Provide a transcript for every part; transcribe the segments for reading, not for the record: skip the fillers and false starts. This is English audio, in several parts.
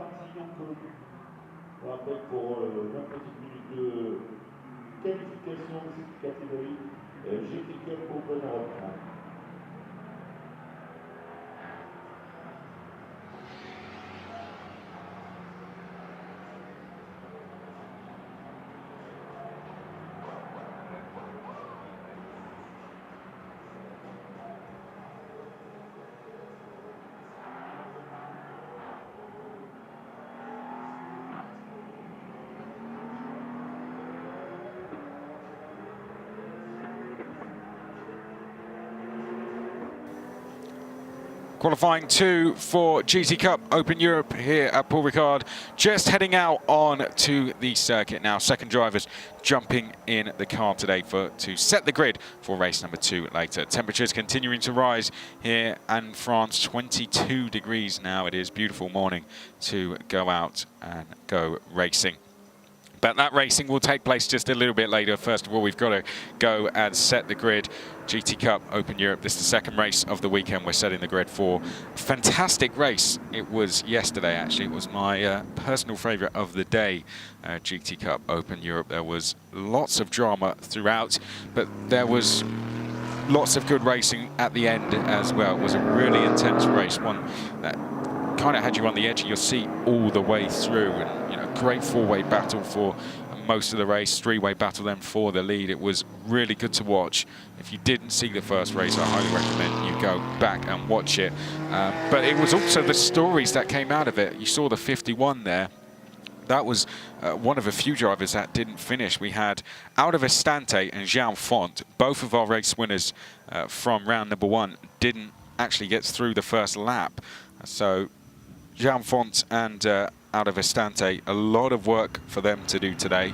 partie, donc on rappelle pour 20 petites minutes de qualification de cette catégorie GT Cup Open Europe. Qualifying 2 for GT Cup Open Europe here at Paul Ricard. Just heading out on to the circuit now. Second drivers jumping in the car today to set the grid for race number 2 later. Temperatures continuing to rise here in France. 22 degrees now. It is beautiful morning to go out and go racing. But that racing will take place just a little bit later. First of all, we've got to go and set the grid. GT Cup Open Europe, this is the second race of the weekend. We're setting the grid for a fantastic race. It was yesterday, actually. It was my personal favourite of the day, GT Cup Open Europe. There was lots of drama throughout, but there was lots of good racing at the end as well. It was a really intense race, one that kind of had you on the edge of your seat all the way through, and you know, great four-way battle for most of the race, three-way battle then for the lead. It was really good to watch. If you didn't see the first race, I highly recommend you go back and watch it. But it was also the stories that came out of it. You saw the 51 there. That was one of a few drivers that didn't finish. We had Out of Estante and Jean Font, both of our race winners from round number 1, didn't actually get through the first lap. So Jean Font and Out of Estante, a lot of work for them to do today.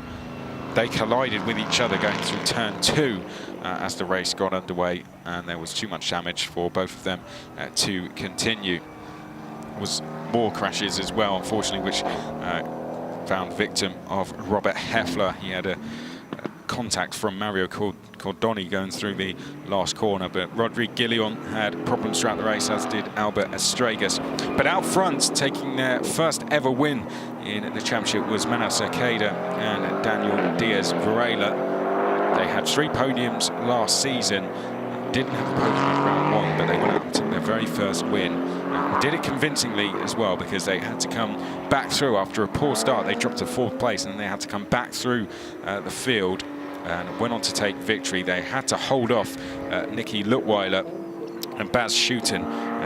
They collided with each other going through turn 2 as the race got underway, and there was too much damage for both of them to continue. There was more crashes as well, unfortunately, which found victim of Robert Heffler. He had a contact from Mario Cordoni going through the last corner, but Rodrigue Guillon had problems throughout the race, as did Albert Estregas. But out front, taking their first ever win in the championship, was Manos Arcada and Daniel Diaz Varela. They had 3 podiums last season. Didn't have a podium in round 1, but they went out and took their very first win. Did it convincingly as well, because they had to come back through after a poor start. They dropped to 4th place, and they had to come back through the field and went on to take victory. They had to hold off Nicky Lutweiler and Baz Schuten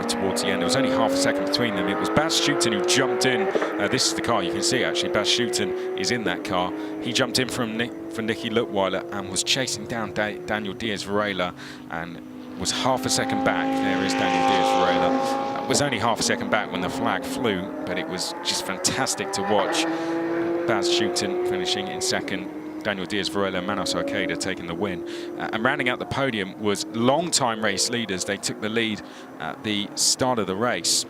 towards the end. There was only half a second between them. It was Baz Schuten who jumped in. This is the car, you can see actually. Baz Schuten is in that car. He jumped in for Nicky Lutweiler and was chasing down Daniel Diaz Varela and was half a second back. There is Daniel Diaz Varela. It was only half a second back when the flag flew, but it was just fantastic to watch. Baz Schuten finishing in second. Daniel Diaz Varela and Manos Arcada taking the win. And rounding out the podium was long-time race leaders. They took the lead at the start of the race,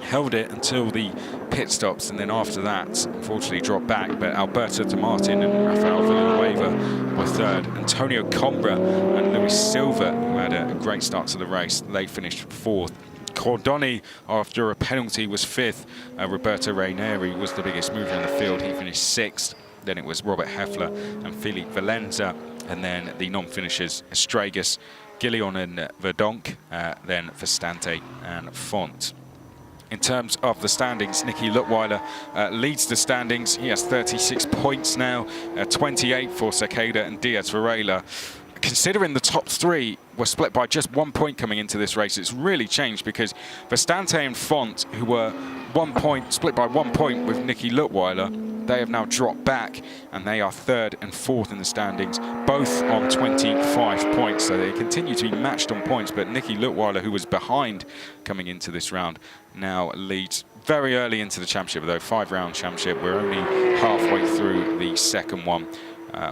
held it until the pit stops, and then after that, unfortunately, dropped back. But Alberto De Martin and Rafael Villanueva were third. Antonio Combra and Luis Silva, who had a great start to the race, they finished 4th. Cordoni, after a penalty, was 5th. Roberto Ranieri was the biggest mover in the field. He finished 6th. Then it was Robert Heffler and Philippe Valenza, and then the non-finishers Estregas, Guillon and Verdonk, then Vestante and Font. In terms of the standings, Nicky Lutweiler leads the standings. He has 36 points now, 28 for Sakeda and Diaz Varela. Considering the top 3 were split by just 1 point coming into this race, it's really changed, because Vestante and Font, who were 1 point, split by 1 point with Nicky Lutweiler, they have now dropped back, and they are 3rd and 4th in the standings, both on 25 points. So they continue to be matched on points, but Nicky Lutweiler, who was behind coming into this round, now leads very early into the championship, though 5-round championship. We're only halfway through the second one.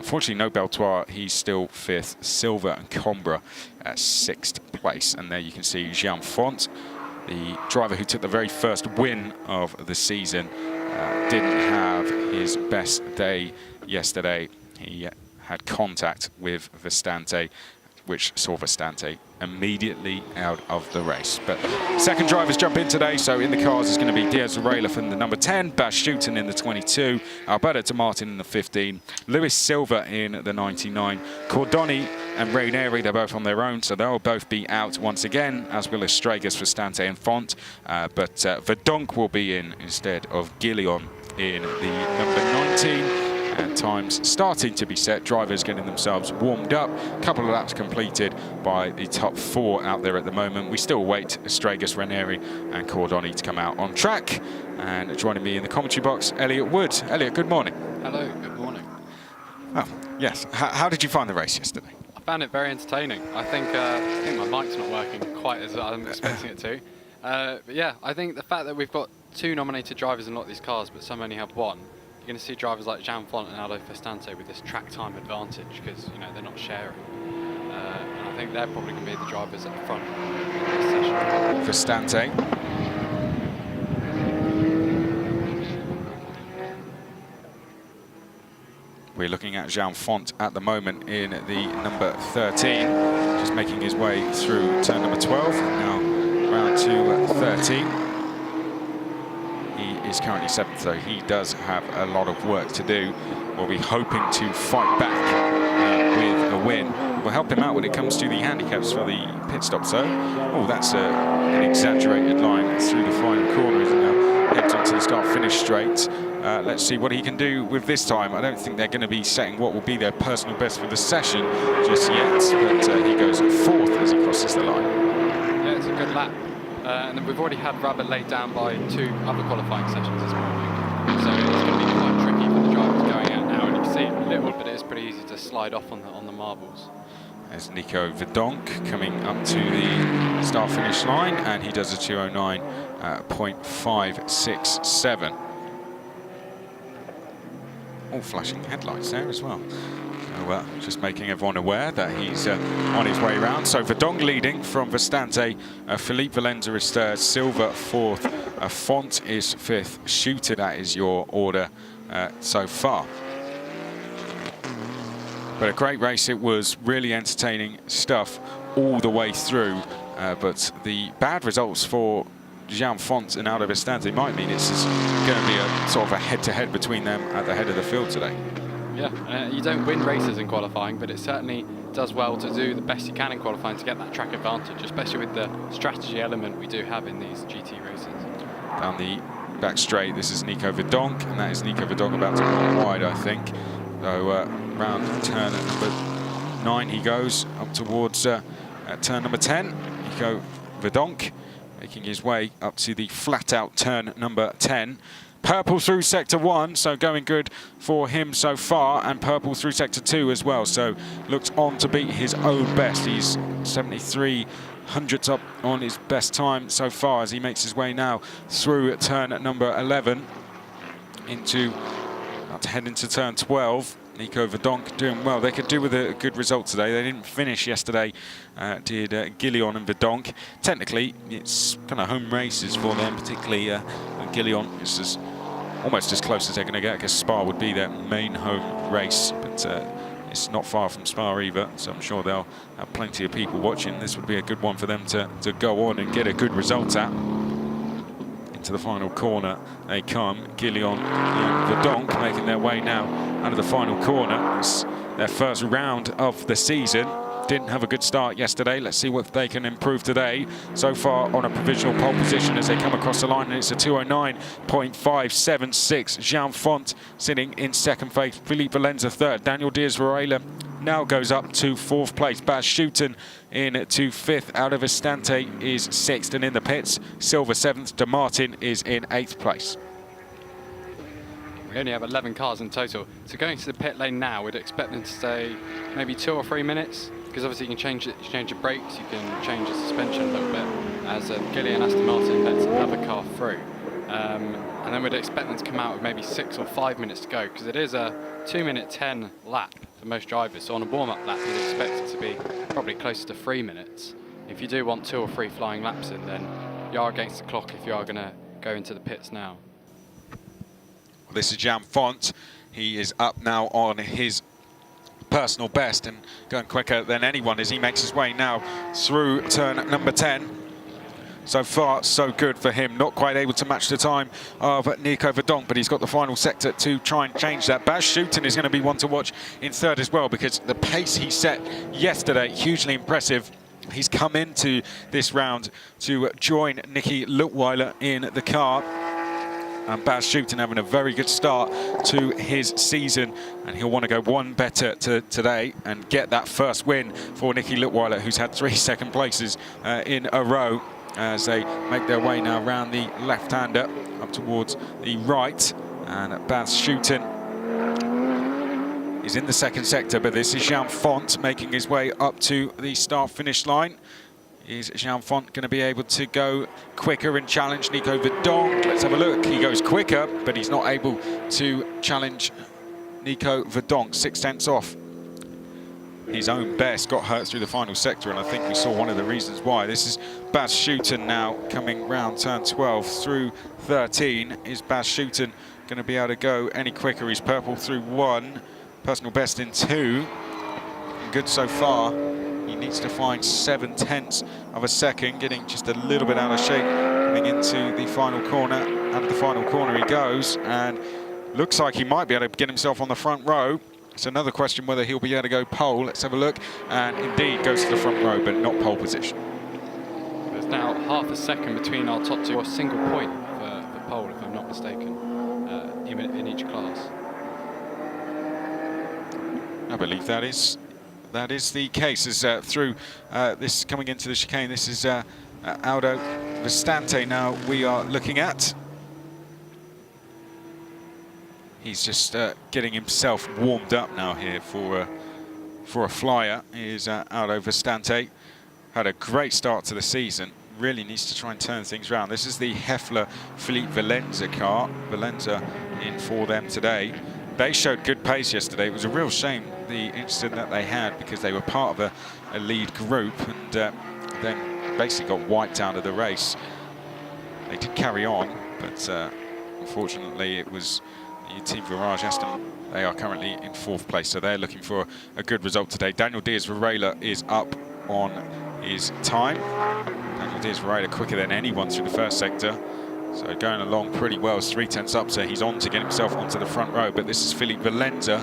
Fortunately, no Beltoir, he's still 5th. Silva and Combra at 6th place. And there you can see Jean Font, the driver who took the very first win of the season. Didn't have his best day yesterday. He had contact with Vestante. which saw Vestante immediately out of the race. But second drivers jump in today, so in the cars is going to be Diaz Varela from the number 10, Bas Schuten in the 22, Alberto de Martin in the 15, Luis Silva in the 99, Cordoni and Raineri, they're both on their own, so they'll both be out once again, as will Estragas, Vestante and Font, but Verdonk will be in instead of Gillion in the number 19. And times starting to be set, drivers getting themselves warmed up. A couple of laps completed by the top 4 out there at the moment. We still wait Estragas, Raineri and Cordoni to come out on track. And joining me in the commentary box, Elliot Wood. Elliot, good morning. Hello, good morning. Oh, yes. How did you find the race yesterday? I found it very entertaining. I think my mic's not working quite as I'm expecting it to. But yeah, I think the fact that we've got 2 nominated drivers in a lot of these cars, but some only have 1, you're going to see drivers like Jean Font and Aldo Vestante with this track time advantage because they're not sharing. And I think they're probably going to be the drivers at the front in this session. Vestante. We're looking at Jean Font at the moment in the number 13, just making his way through turn number 12, now round to 13. He is currently 7th, so he does have a lot of work to do. We'll be hoping to fight back with a win. We'll help him out when it comes to the handicaps for the pit stop. So, oh, that's an exaggerated line through the final corner, isn't it? Heads onto the start-finish straight. Let's see what he can do with this time. I don't think they're going to be setting what will be their personal best for the session just yet, but he goes 4th as he crosses the line. Yeah, it's a good lap. And then we've already had Rabbit laid down by 2 other qualifying sessions this morning. So it's going to be quite tricky for the drivers going out now. And you can see it little, but it is pretty easy to slide off on the marbles. There's Nico Verdonk coming up to the start-finish line, and he does a 209.567. All flashing headlights there as well. So, just making everyone aware that he's on his way around. So Verdonk leading from Vestante, Philippe Valenza is 3rd, Silva 4th, Font is 5th, Schuten, that is your order so far. But a great race, it was really entertaining stuff all the way through, but the bad results for Jean Font and Aldo Vestante might mean it's going to be a sort of a head-to-head between them at the head of the field today. Yeah, you don't win races in qualifying, but it certainly does well to do the best you can in qualifying to get that track advantage, especially with the strategy element we do have in these GT races. Down the back straight, this is Nico Verdonk, and that is Nico Verdonk about to go wide, I think. So round turn at number 9 he goes, up towards turn number 10. Nico Verdonk making his way up to the flat-out turn number 10. Purple through sector 1, so going good for him so far, and purple through sector 2 as well, so looks on to beat his own best. He's 73 hundredths up on his best time so far as he makes his way now through turn number 11 into to head into turn 12. Nico Verdonk doing well. They could do with a good result today. They didn't finish yesterday, did Gillion and Verdonk. Technically, it's kind of home races for them, particularly Gillion is almost as close as they're going to get, because Spa would be their main home race, but it's not far from Spa either, so I'm sure they'll have plenty of people watching. This would be a good one for them to go on and get a good result at. Into the final corner they come, Gillion and Verdonk making their way now out of the final corner. It's their first round of the season. Didn't have a good start yesterday. Let's see what they can improve today. So far on a provisional pole position as they come across the line, and it's a 209.576. Jean Font sitting in 2nd place, Philippe Valenza 3rd, Daniel Diaz Varela now goes up to 4th place. Bas Schuten in to 5th. Aldo Vestante is 6th, and in the pits, Silva 7th. De Martin is in 8th place. We only have 11 cars in total, so going to the pit lane now, we'd expect them to stay maybe 2 or 3 minutes, because obviously you can change the brakes, you can change the suspension a little bit, as Gillian Aston Martin lets another car through. And then we'd expect them to come out with maybe 6 or 5 minutes to go, because it is a 2-minute 10 lap for most drivers. So on a warm-up lap, you'd expect it to be probably closer to 3 minutes. If you do want 2 or 3 flying laps in, then you are against the clock if you are going to go into the pits now. This is Jean Font. He is up now on his personal best and going quicker than anyone as he makes his way now through turn number 10. So far, so good for him. Not quite able to match the time of Nico Verdonk, but he's got the final sector to try and change that. Baz Schutten is going to be one to watch in third as well, because the pace he set yesterday, hugely impressive. He's come into this round to join Nicky Luttweiler in the car. And Baz Schutten having a very good start to his season, and he'll want to go one better today and get that first win for Nicky Luttweiler, who's had 3 second places in a row, as they make their way now around the left-hander up towards the right. And Baz Schutten is in the second sector, but this is Jean Font making his way up to the start-finish line. Is Jean Font going to be able to go quicker and challenge Nico Verdonk? Let's have a look. He goes quicker, but he's not able to challenge Nico Verdonk. 6/10 off his own best. Got hurt through the final sector, and I think we saw one of the reasons why. This is Baz Schutten now coming round turn 12 through 13. Is Baz Schutten going to be able to go any quicker? He's purple through 1, personal best in 2. Good so far. He needs to find 7/10 of a second, getting just a little bit out of shape coming into the final corner. Out of the final corner he goes, and looks like he might be able to get himself on the front row. It's another question whether he'll be able to go pole. Let's have a look, and indeed goes to the front row, but not pole position. There's now half a second between our top two, a single point for pole, if I'm not mistaken, in each class. I believe that is the case. As through this coming into the chicane, this is Aldo Vestante now we are looking at. He's just getting himself warmed up now here for a flyer. Is Aldo Vestante. Had a great start to the season. Really needs to try and turn things around. This is the Heffler Philippe Valenza car. Valenza in for them today. They showed good pace yesterday. It was a real shame, the incident that they had, because they were part of a lead group and then basically got wiped out of the race. They did carry on, but unfortunately it was the Team Virage Aston. They are currently in 4th place, so they're looking for a good result today. Daniel Diaz-Varela is up on his time. Daniel Diaz-Varela quicker than anyone through the first sector. So going along pretty well, 3/10 up, so he's on to get himself onto the front row. But this is Philippe Valenza,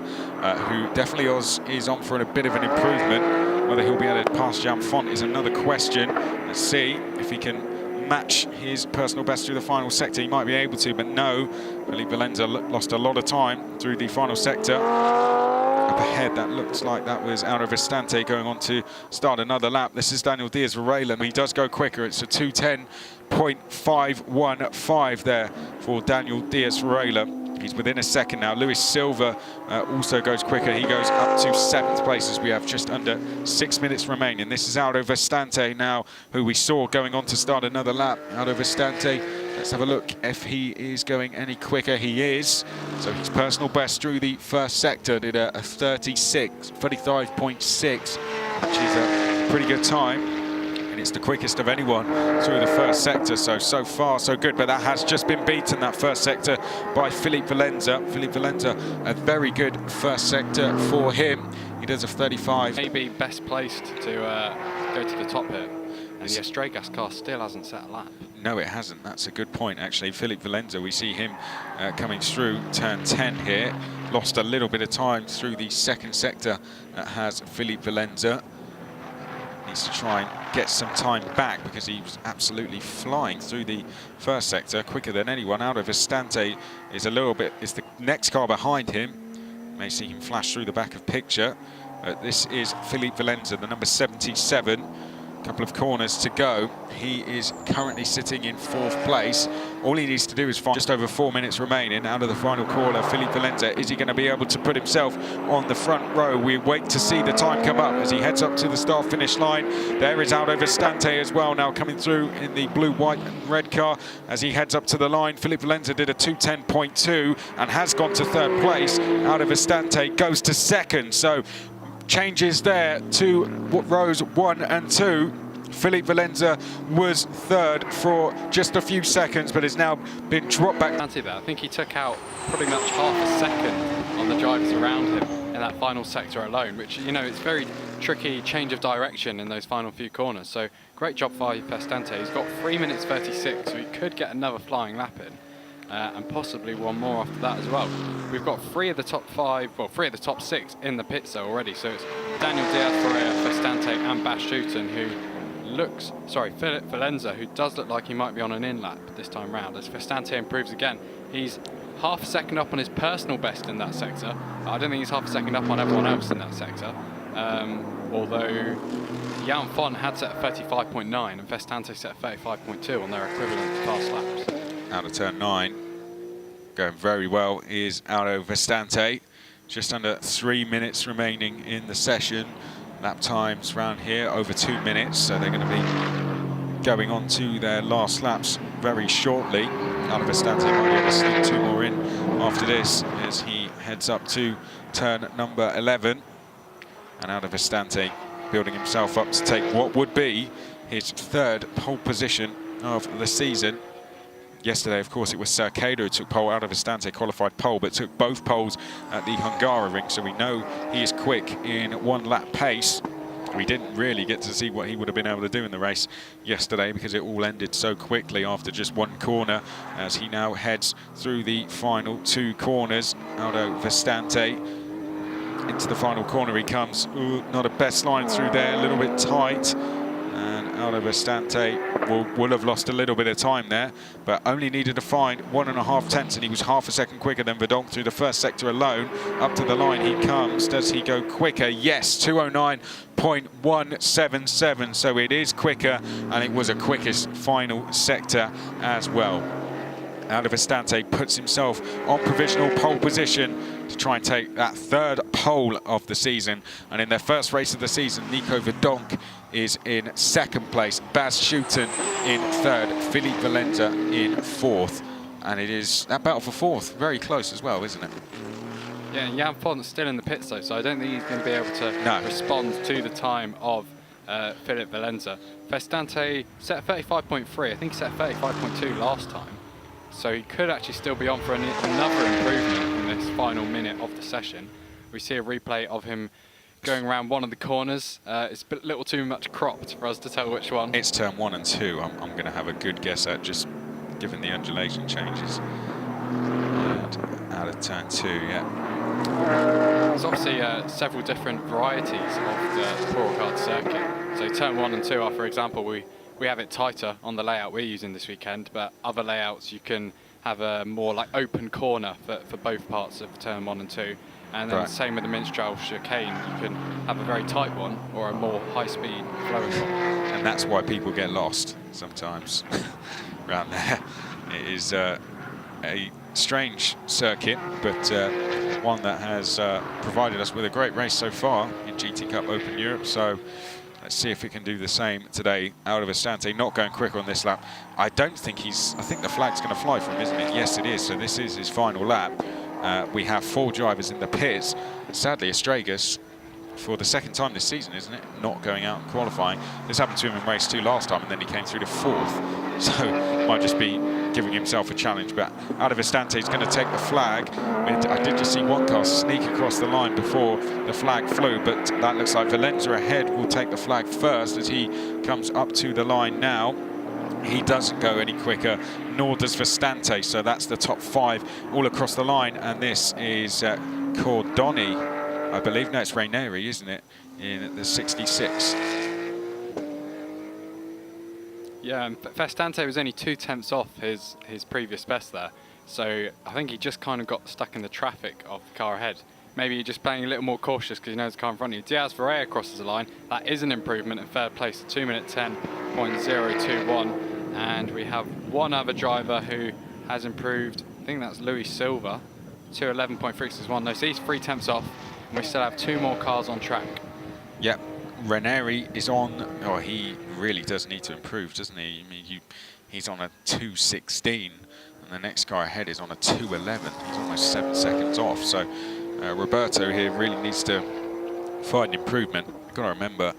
who definitely is on for a bit of an improvement. Whether he'll be able to pass Jean Font is another question. Let's see if he can match his personal best through the final sector. He might be able to, but no. Philippe Valenza lost a lot of time through the final sector. Up ahead, that looks like that was Aldo Vestante going on to start another lap. This is Daniel Diaz-Varela. He does go quicker. It's a 2:10.515 there for Daniel Diaz-Varela. He's within a second now. Luis Silva also goes quicker. He goes up to 7th place as we have just under 6 minutes remaining. This is Aldo Vestante now, who we saw going on to start another lap. Aldo Vestante, let's have a look if he is going any quicker. He is. So his personal best through the first sector did a 35.6, which is a pretty good time. And it's the quickest of anyone through the first sector, so far so good, but that has just been beaten, that first sector, by Philippe Valenza. Philippe Valenza, a very good first sector for him. He does a 35. Maybe best placed to go to the top here, and the Estregas car still hasn't set a lap. No, it hasn't. That's a good point, actually. Philippe Valenza, we see him coming through turn 10 here. Lost a little bit of time through the second sector, has Philippe Valenza. Needs to try and get some time back, because he was absolutely flying through the first sector, quicker than anyone. Aldo Vestante is the next car behind him. You may see him flash through the back of picture. This is Philippe Valenza, the number 77. Couple of corners to go. He is currently sitting in 4th place. All he needs to do is find just over 4 minutes remaining out of the final corner. Philippe Valenza, is he going to be able to put himself on the front row? We wait to see the time come up as he heads up to the start finish line. There is Aldo Vestante as well, now coming through in the blue, white and red car as he heads up to the line. Philippe Valenza did a 2:10.2 and has gone to 3rd place. Aldo Vestante goes to 2nd. So changes there to rows 1 and 2. Philippe Valenza was 3rd for just a few seconds, but has now been dropped back. I think he took out pretty much half a second on the drivers around him. in that final sector alone, which, you know, it's very tricky change of direction in those final few corners. So great job by Festante. He's got 3 minutes 36, so he could get another flying lap in. And possibly one more after that as well. We've got 3 of the top 5, well, 3 of the top 6 in the pits though already. So it's Daniel Diaz-Ferreira, Festante and Bas Schuten, who looks, sorry, Philip Valenza, who does look like he might be on an in-lap this time round. As Festante improves again, he's half a second up on his personal best in that sector. I don't think he's half a second up on everyone else in that sector. Although Jan Font had set at 35.9 and Festante set at 35.2 on their equivalent fast laps. Out of turn 9, going very well is Aldo Vestante. Just under 3 minutes remaining in the session. Lap times around here over 2 minutes, so they're going to be going on to their last laps very shortly. Aldo Vestante might be able to sneak 2 more in after this as he heads up to turn number 11. And Aldo Vestante building himself up to take what would be his 3rd pole position of the season. Yesterday, of course, it was Cercado who took pole. Aldo Vestante qualified pole, but took both poles at the Hungaroring, so we know he is quick in 1 lap pace. We didn't really get to see what he would have been able to do in the race yesterday because it all ended so quickly after just 1 corner, as he now heads through the final 2 corners. Aldo Vestante into the final corner he comes. Ooh, not a best line through there, a little bit tight. And Aldo Vestante will have lost a little bit of time there, but only needed to find 1.5 tenths, and he was half a second quicker than Verdonk through the first sector alone. Up to the line he comes. Does he go quicker? Yes, 209.177, so it is quicker, and it was a quickest final sector as well. Aldo Vestante puts himself on provisional pole position to try and take that 3rd pole of the season. And in their first race of the season, Nico Verdonk is in 2nd place, Bas Schuten in 3rd, Philippe Valenza in 4th. And it is that battle for 4th, very close as well, isn't it? Yeah, and Jan Font's still in the pits though, so I don't think he's going to be able to respond to the time of Philippe Valenza. Festante set at 35.3, I think he set at 35.2 last time. So he could actually still be on for another improvement in this final minute of the session. We see a replay of him going around one of the corners. It's a little too much cropped for us to tell which one. It's turn 1 and 2. I'm going to have a good guess at, just given the undulation changes. And out of turn 2, yeah. There's obviously several different varieties of the Paul Ricard circuit. So turn 1 and 2 are, for example, we have it tighter on the layout we're using this weekend, but other layouts you can have a more like open corner for both parts of turn 1 and 2. And then same with the Minstrel chicane, you can have a very tight one or a more high-speed flowing one. And that's why people get lost sometimes around there. It is a strange circuit, but one that has provided us with a great race so far in GT Cup Open Europe. So let's see if we can do the same today. Aldo Vestante not going quicker on this lap. I think the flag's going to fly for him, isn't it? Yes, it is. So this is his final lap. We have 4 drivers in the pits. Sadly, Astragas, for the 2nd time this season, isn't it? Not going out and qualifying. This happened to him in race 2 last time, and then he came through to 4th. So might just be giving himself a challenge. But Aldo Vestante is going to take the flag. I did just see 1 car sneak across the line before the flag flew, but that looks like Valenza ahead will take the flag first as he comes up to the line now. He doesn't go any quicker, nor does Vestante, so that's the top 5 all across the line. And this is Cordoni, I believe. No, it's Raineri, isn't it, in the 66. Yeah, and Festante was only 2 tenths off his previous best there. So I think he just kind of got stuck in the traffic of the car ahead. Maybe you're just playing a little more cautious because you know the car in front of you. Diaz-Ferreira crosses the line. That is an improvement in 3rd place, 2 minute 10.021. And we have one other driver who has improved. I think that's Luis Silva, 211.361. No, so he's 3 tenths off. And we still have 2 more cars on track. Yep, Raineri is on. Oh, he really does need to improve, doesn't he? I mean, he's on a 2:16, and the next guy ahead is on a 2:11. He's almost 7 seconds off. So Roberto here really needs to find improvement. You've got to remember,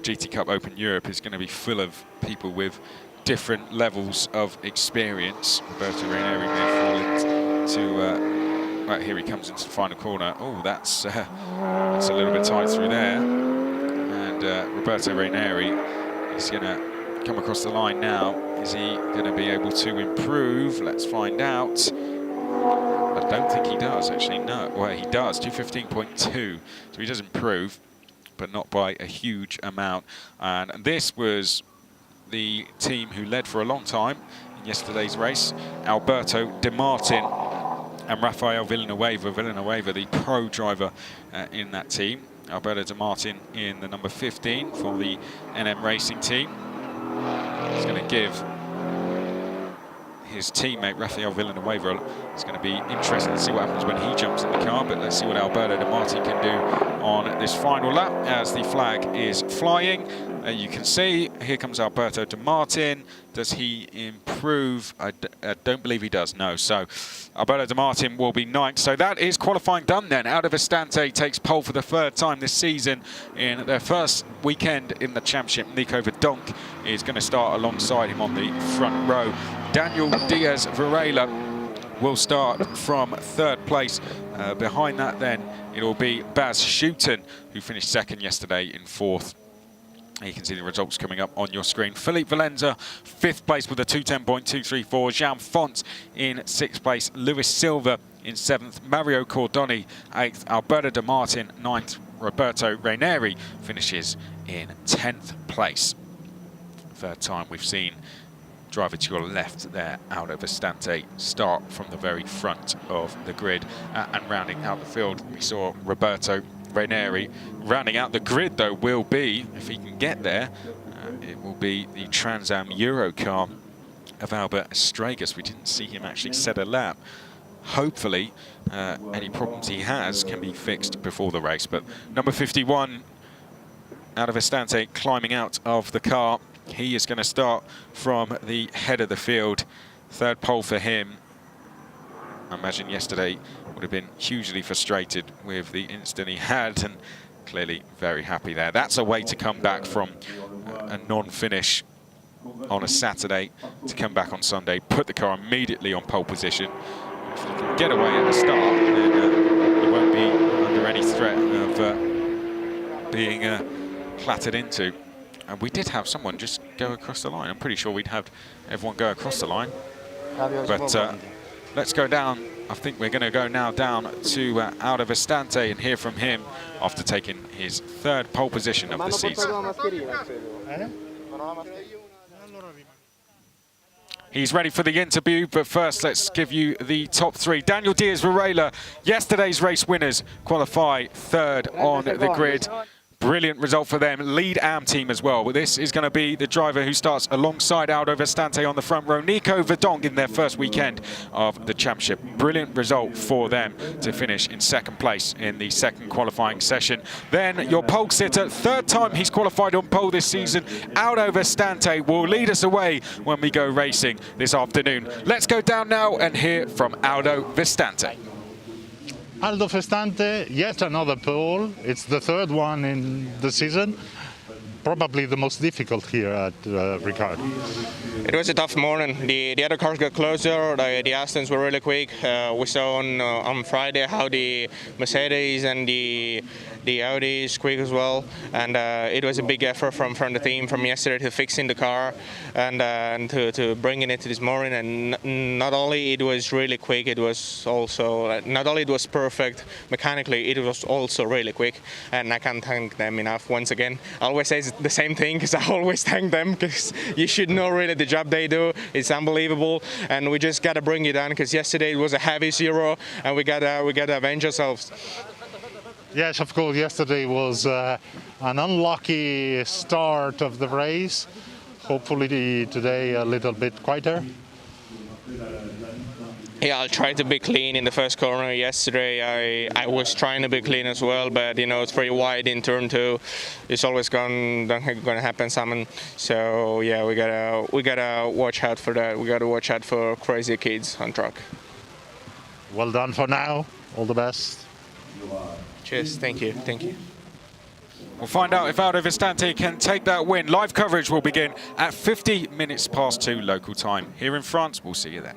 GT Cup Open Europe is going to be full of people with different levels of experience. Roberto Raineri may fall into Right, here he comes into the final corner. Oh, that's a little bit tight through there. And Roberto Raineri is going to come across the line now. Is he going to be able to improve? Let's find out. I don't think he does, actually. No, well, he does. 2:15.2. So he does improve, but not by a huge amount. And this was the team who led for a long time in yesterday's race. Alberto De Martin and Rafael Villanueva. Villanueva, the pro driver in that team. Alberto De Martin in the number 15 for the NM Racing team. He's going to give his teammate Rafael Villanueva. It's going to be interesting to see what happens when he jumps in the car, but let's see what Alberto De Martin can do on this final lap as the flag is flying. You can see, here comes Alberto De Martin. Does he improve? I don't believe he does, no. So Alberto De Martin will be 9th. So that is qualifying done then. Out of Estante takes pole for the 3rd time this season in their first weekend in the championship. Nico Verdonk is going to start alongside him on the front row. Daniel Diaz Varela will start from 3rd place. Behind that then, it'll be Baz Shooten, who finished 2nd yesterday in 4th. You can see the results coming up on your screen. Philippe Valenza, 5th place with a 2:10.234. Jean Font in 6th place. Luis Silva in 7th. Mario Cordoni, 8th. Alberto De Martin, 9th. Roberto Raineri finishes in 10th place. 3rd time we've seen driver to your left there, out of Estante, start from the very front of the grid. And rounding out the field, we saw Roberto Raineri. Rounding out the grid, though, will be, if he can get there, it will be the Trans Am Euro car of Albert Estragas. We didn't see him actually set a lap. Hopefully, any problems he has can be fixed before the race. But number 51, out of Estante, climbing out of the car. He is going to start from the head of the field. 3rd pole for him. I imagine yesterday would have been hugely frustrated with the incident he had, and clearly very happy there. That's a way to come back from a non-finish on a Saturday, to come back on Sunday, put the car immediately on pole position. If you can get away at the start, then you won't be under any threat of being clattered into. And we did have someone just go across the line. I'm pretty sure we'd have everyone go across the line. But let's go down. I think we're going to go now down to out of Estante and hear from him after taking his 3rd pole position of the season. He's ready for the interview, but first let's give you the top 3. Daniel Diaz Varela, yesterday's race winners, qualify 3rd on the grid. Brilliant result for them. Lead AM team as well. But this is going to be the driver who starts alongside Aldo Vestante on the front row. Nico Verdonk in their first weekend of the championship. Brilliant result for them to finish in 2nd place in the 2nd qualifying session. Then your pole sitter, 3rd time he's qualified on pole this season. Aldo Vestante will lead us away when we go racing this afternoon. Let's go down now and hear from Aldo Vestante. Aldo Vestante, yet another pole. It's the 3rd one in the season. Probably the most difficult here at Ricard. It was a tough morning. The other cars got closer. The Astons were really quick. We saw on Friday how the Mercedes and the Audi is quick as well, and it was a big effort from the team from yesterday to fixing the car and to bringing it to this morning. And not only it was really quick, it was also not only it was perfect mechanically, it was also really quick. And I can't thank them enough once again. I always say the same thing because I always thank them, because you should know really the job they do. It's unbelievable, and we just got to bring it down because yesterday it was a heavy 0, and we got to avenge ourselves. Yes, of course, yesterday was an unlucky start of the race. Hopefully today a little bit quieter. Yeah, I'll try to be clean in the first corner. Yesterday I was trying to be clean as well, but you know, it's very wide in turn 2. It's always going to happen something. So yeah, we gotta watch out for that. We gotta watch out for crazy kids on track. Well done for now. All the best. Cheers. Thank you. Thank you. We'll find out if Aldo Vestante can take that win. Live coverage will begin at 50 minutes past 2 local time. Here in France, we'll see you then.